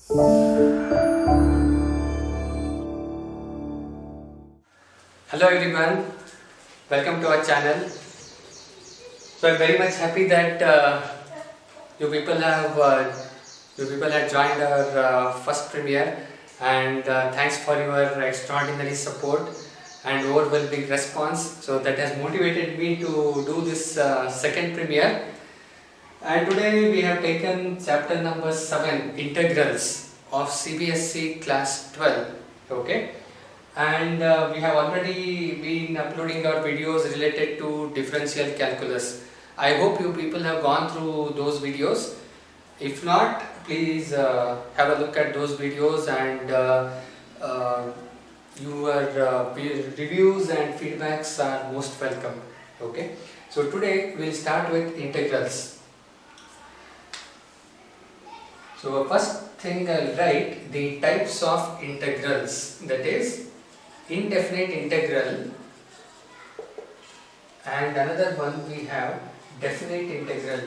Hello everyone, welcome to our channel. So I'm very much happy that you people have joined our first premiere, and thanks for your extraordinary support and overwhelming response. So that has motivated me to do this second premiere. And today we have taken chapter number 7, integrals of CBSE class 12. Okay. And we have already been uploading our videos related to differential calculus. I hope you people have gone through those videos. If not, please have a look at those videos, and your reviews and feedbacks are most welcome. Okay. So today we'll start with integrals. So first thing I'll write the types of integrals, that is indefinite integral, and another one we have definite integral.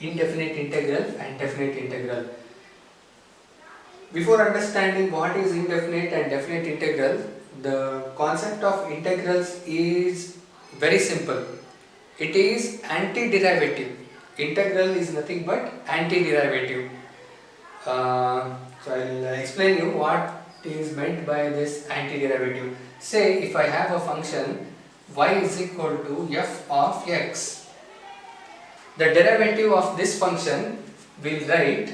Indefinite integral and definite integral. Before understanding what is indefinite and definite integral, the concept of integrals is very simple. It is antiderivative. Integral is nothing but antiderivative. So I'll explain you what is meant by this antiderivative. Say if I have a function y is equal to f of x, the derivative of this function will write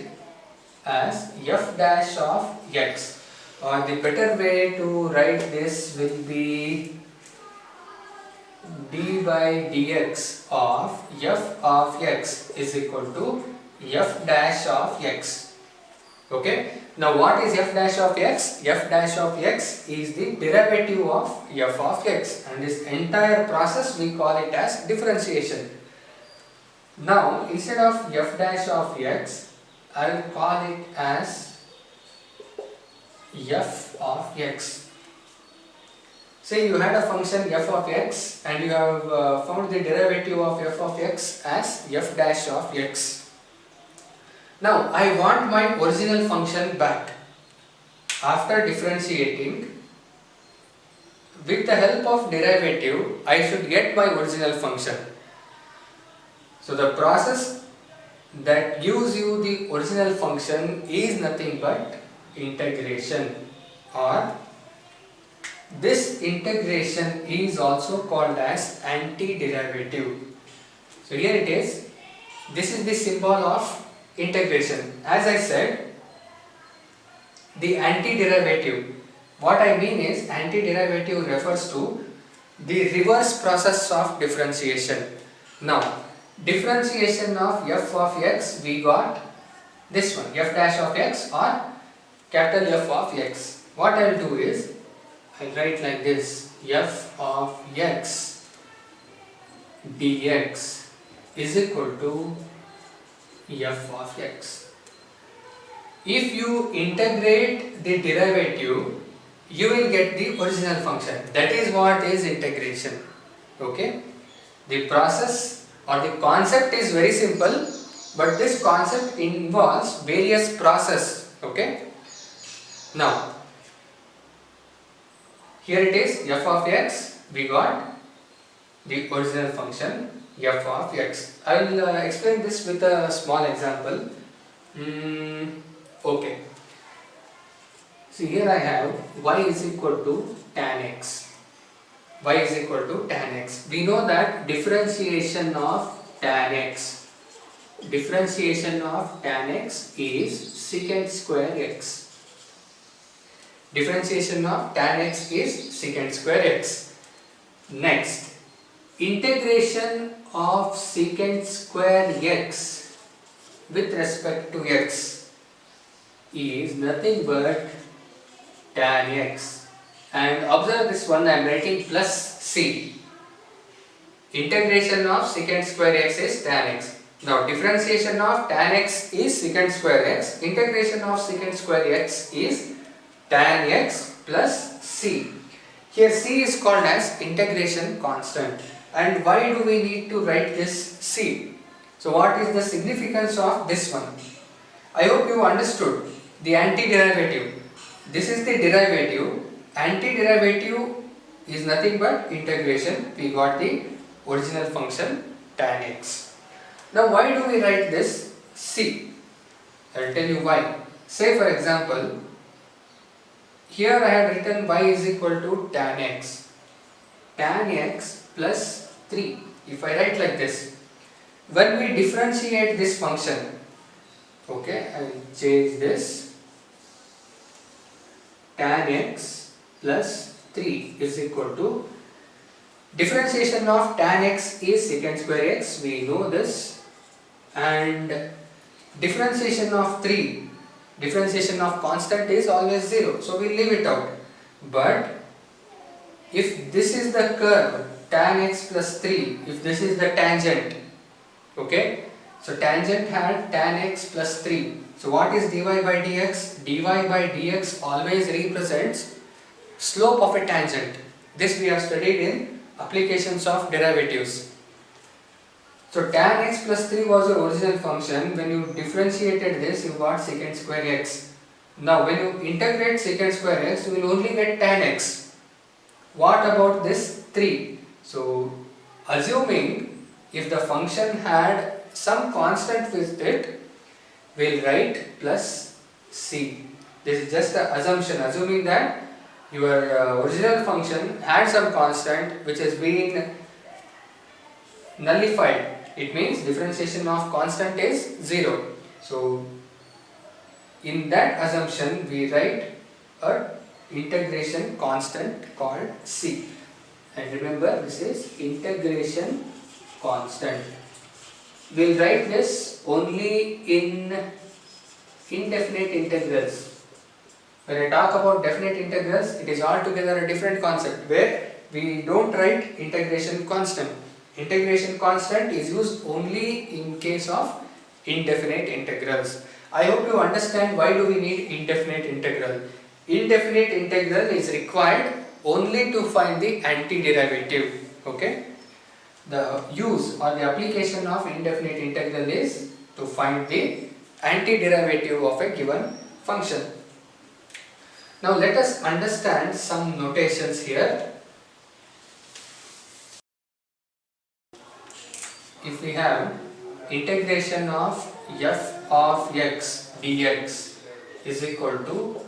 as f dash of x, or the better way to write this will be d by dx of f of x is equal to f dash of x. Okay. Now what is f dash of x? F dash of x is the derivative of f of x, and this entire process we call it as differentiation. Now instead of f dash of x, I will call it as f of x. Say you had a function f of x and you have found the derivative of f of x as f dash of x. Now I want my original function back. After differentiating, with the help of derivative, I should get my original function. So the process that gives you the original function is nothing but integration, or this integration is also called as antiderivative. So here it is. This is the symbol of integration. As I said, the antiderivative. What I mean is, antiderivative refers to the reverse process of differentiation. Now, differentiation of f of x, we got this one, f dash of x or capital F of x. What I will do is, I will write like this, f of x dx is equal to f of x. If you integrate the derivative, you will get the original function. That is what is integration. Okay. The process or the concept is very simple, but this concept involves various processes. Okay. Now, here it is, f of x, we got the original function f of x. I will explain this with a small example. Okay. See, here I have y is equal to tan x. Y is equal to tan x. We know that differentiation of tan x is secant square x. Differentiation of tan x is secant square x. Next, integration of secant square x with respect to x is nothing but tan x. And observe this one, I am writing plus c. Integration of secant square x is tan x. Now differentiation of tan x is secant square x. Integration of secant square x is tan x plus c. Here c is called as integration constant. And why do we need to write this c? So what is the significance of this one? I hope you understood the antiderivative. This is the derivative. Antiderivative is nothing but integration. We got the original function tan x. Now why do we write this? See, I will tell you why. Say for example, here I have written y is equal to tan x. Tan x plus 3. If I write like this, when we differentiate this function, okay, I will change this. Tan x plus 3 is equal to, differentiation of tan x is secant square x, we know this, and differentiation of 3, differentiation of constant is always 0, so we leave it out. But if this is the curve tan x plus 3, if this is the tangent, okay, so tangent had tan x plus 3. So what is dy by dx? dy by dx always represents slope of a tangent. This we have studied in applications of derivatives. So tan x plus 3 was the original function. When you differentiated this, you got secant square x. Now when you integrate secant square x, you will only get tan x. What about this 3? So assuming if the function had some constant with it, we will write plus c. This is just the assumption, assuming that your original function had some constant which has been nullified. It means differentiation of constant is 0. So in that assumption we write a integration constant called c. And remember, this is integration constant. We will write this only in indefinite integrals. When I talk about definite integrals, it is altogether a different concept where we don't write integration constant. Integration constant is used only in case of indefinite integrals. I hope you understand why do we need indefinite integral. Indefinite integral is required only to find the antiderivative. Okay? The use or the application of indefinite integral is to find the antiderivative of a given function. Now let us understand some notations here. If we have integration of f of x dx is equal to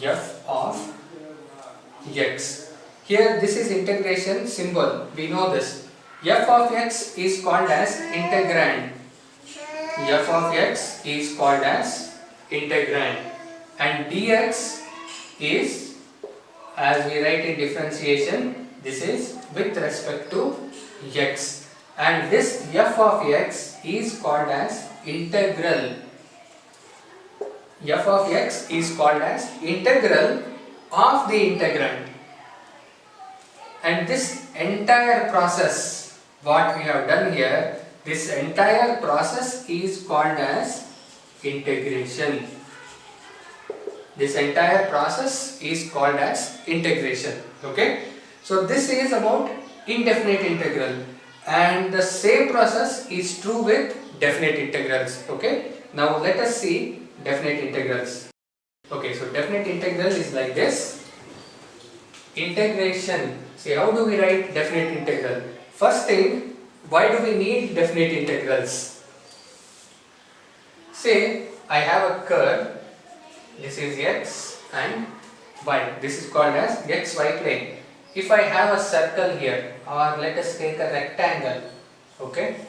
f of x. Here this is integration symbol, we know this. F of x is called as integrand. F of x is called as integrand, and dx is, as we write in differentiation, this is with respect to x, and this f of x is called as integral. F of x is called as integral of the integrand, and this entire process what we have done here, this entire process is called as integration. This entire process is called as integration. Okay, so this is about indefinite integral, and the same process is true with definite integrals. Okay, now let us see definite integrals. Okay, so definite integral is like this. Integration. See, how do we write definite integral? First thing, why do we need definite integrals? Say I have a curve. This is x and y. This is called as xy plane. If I have a circle here, or let us take a rectangle, okay?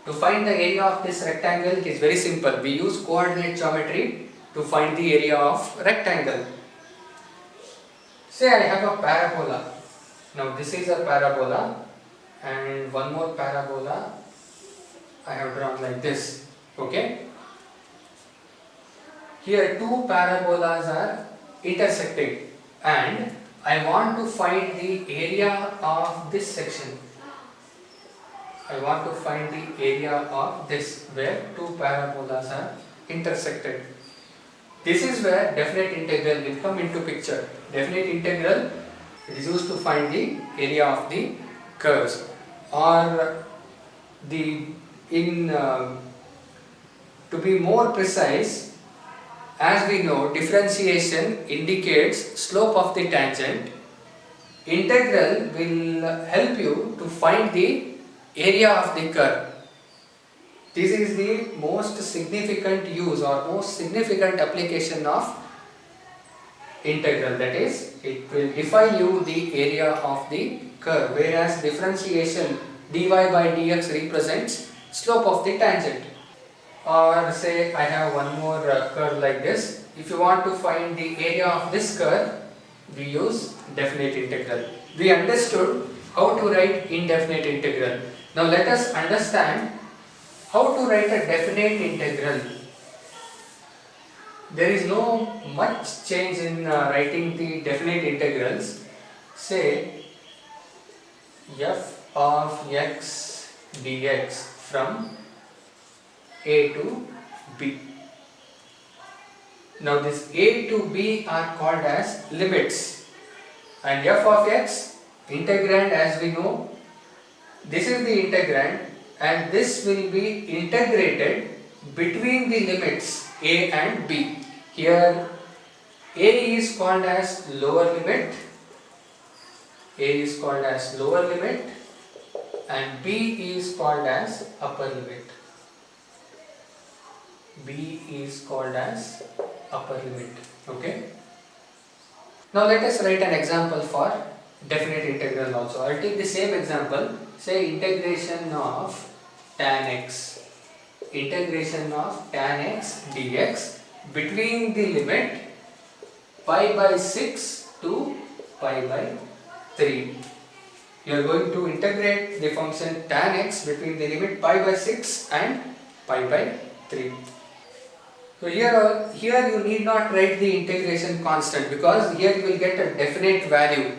To find the area of this rectangle, it is very simple. We use coordinate geometry to find the area of rectangle. Say I have a parabola. Now this is a parabola, and one more parabola I have drawn like this, okay? Here two parabolas are intersecting, and I want to find the area of this section. I want to find the area of this where two parabolas are intersected. This is where definite integral will come into picture. Definite integral, it is used to find the area of the curves or the in to be more precise, as we know, differentiation indicates slope of the tangent. Integral will help you to find the area of the curve. This is the most significant use or most significant application of integral, that is, it will define you the area of the curve, whereas differentiation dy by dx represents slope of the tangent. Or say I have one more curve like this. If you want to find the area of this curve, we use definite integral. We understood how to write indefinite integral. Now let us understand how to write a definite integral. There is no much change in writing the definite integrals. Say f of x dx from a to b. Now this a to b are called as limits, and f of x, integrand, as we know, this is the integrand, and this will be integrated between the limits a and b. Here a is called as lower limit, and b is called as upper limit. Okay. Now let us write an example for definite integral also. I will take the same example. Say integration of tan x dx between the limit pi by 6 to pi by 3. You are going to integrate the function tan x between the limit pi by 6 and pi by 3. So here you need not write the integration constant, because here you will get a definite value.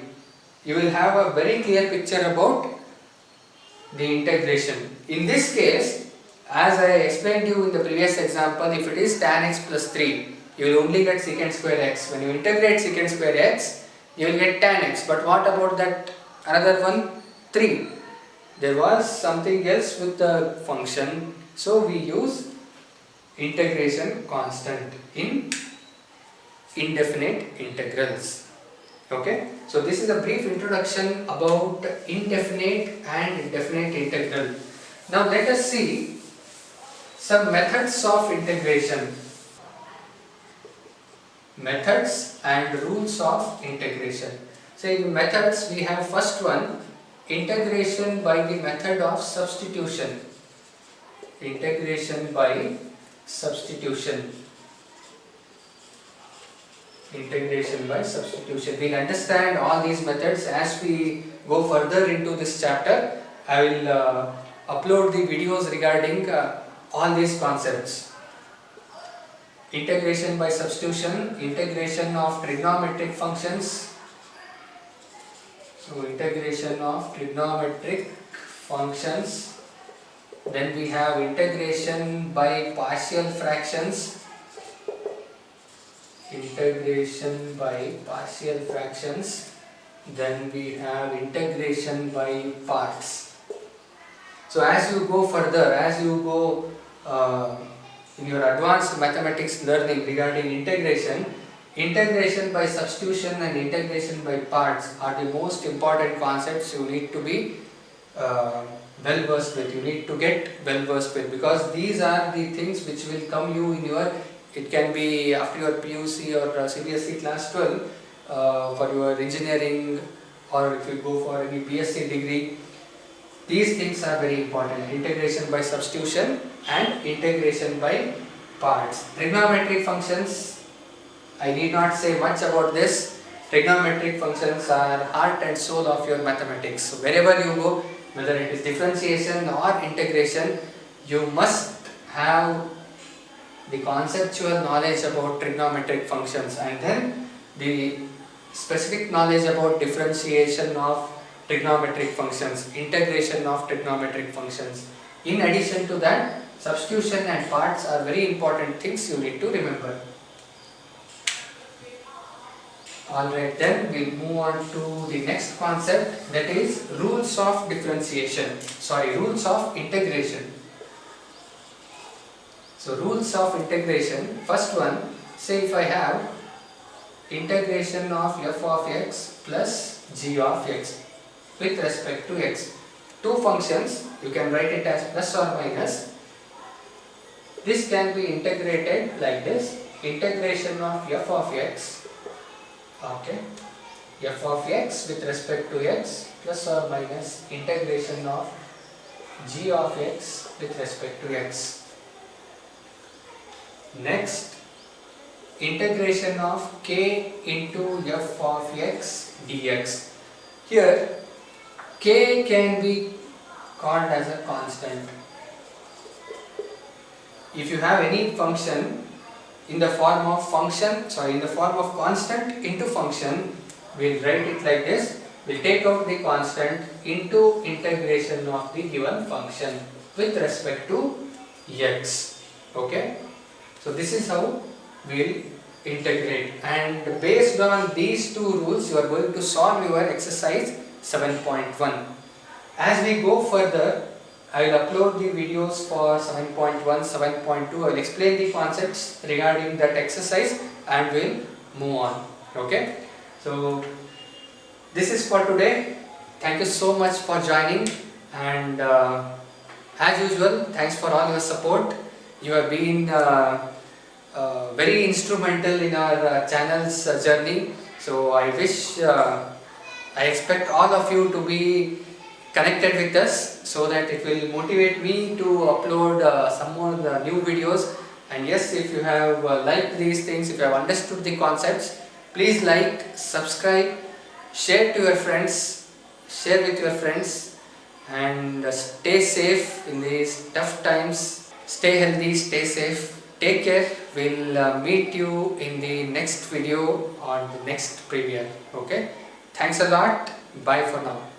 You will have a very clear picture about the integration. In this case, as I explained to you in the previous example, if it is tan x plus 3, you will only get secant square x. When you integrate secant square x, you will get tan x. But what about that another one, 3? There was something else with the function, so we use integration constant in indefinite integrals. Okay, so this is a brief introduction about indefinite and definite integral. Now let us see some methods of integration. Methods and rules of integration. So in methods we have first one, integration by the method of substitution. Integration by substitution. We'll understand all these methods as we go further into this chapter. I will upload the videos regarding all these concepts. Integration by substitution, integration of trigonometric functions. So integration of trigonometric functions. Then we have integration by partial fractions. Then we have integration by parts. So as you go further, as you go in your advanced mathematics learning regarding integration by substitution and integration by parts are the most important concepts you need to be well versed with. You need to get well versed with, because these are the things which will come you in your, it can be after your PUC or CBSE class 12 for your engineering, or if you go for any BSc degree. These things are very important: integration by substitution and integration by parts. Trigonometric functions, I need not say much about this. Trigonometric functions are heart and soul of your mathematics. So wherever you go, whether it is differentiation or integration, you must have the conceptual knowledge about trigonometric functions, and then the specific knowledge about differentiation of trigonometric functions, integration of trigonometric functions. In addition to that, substitution and parts are very important things you need to remember. Alright, then we'll move on to the next concept, that is rules of differentiation. Rules of integration. So rules of integration, first one, say if I have integration of f of x plus g of x with respect to x. Two functions, you can write it as plus or minus. This can be integrated like this, integration of f of x, okay, f of x with respect to x plus or minus integration of g of x with respect to x. Next, integration of k into f of x dx. Here, k can be called as a constant. If you have any function in the form of constant into function, we'll write it like this. We'll take out the constant into integration of the given function with respect to x. Okay? So this is how we'll integrate, and based on these two rules you are going to solve your exercise 7.1. As we go further, I will upload the videos for 7.1, 7.2. I will explain the concepts regarding that exercise and we'll move on. Okay? So this is for today. Thank you so much for joining, and as usual, thanks for all your support. You have been very instrumental in our channel's journey. So I expect all of you to be connected with us, so that it will motivate me to upload some more new videos. And yes, if you have liked these things, if you have understood the concepts, please like, subscribe, share to your friends, share with your friends, and stay safe in these tough times. Stay healthy, stay safe, take care. We'll meet you in the next video or the next premiere. Okay? Thanks a lot. Bye for now.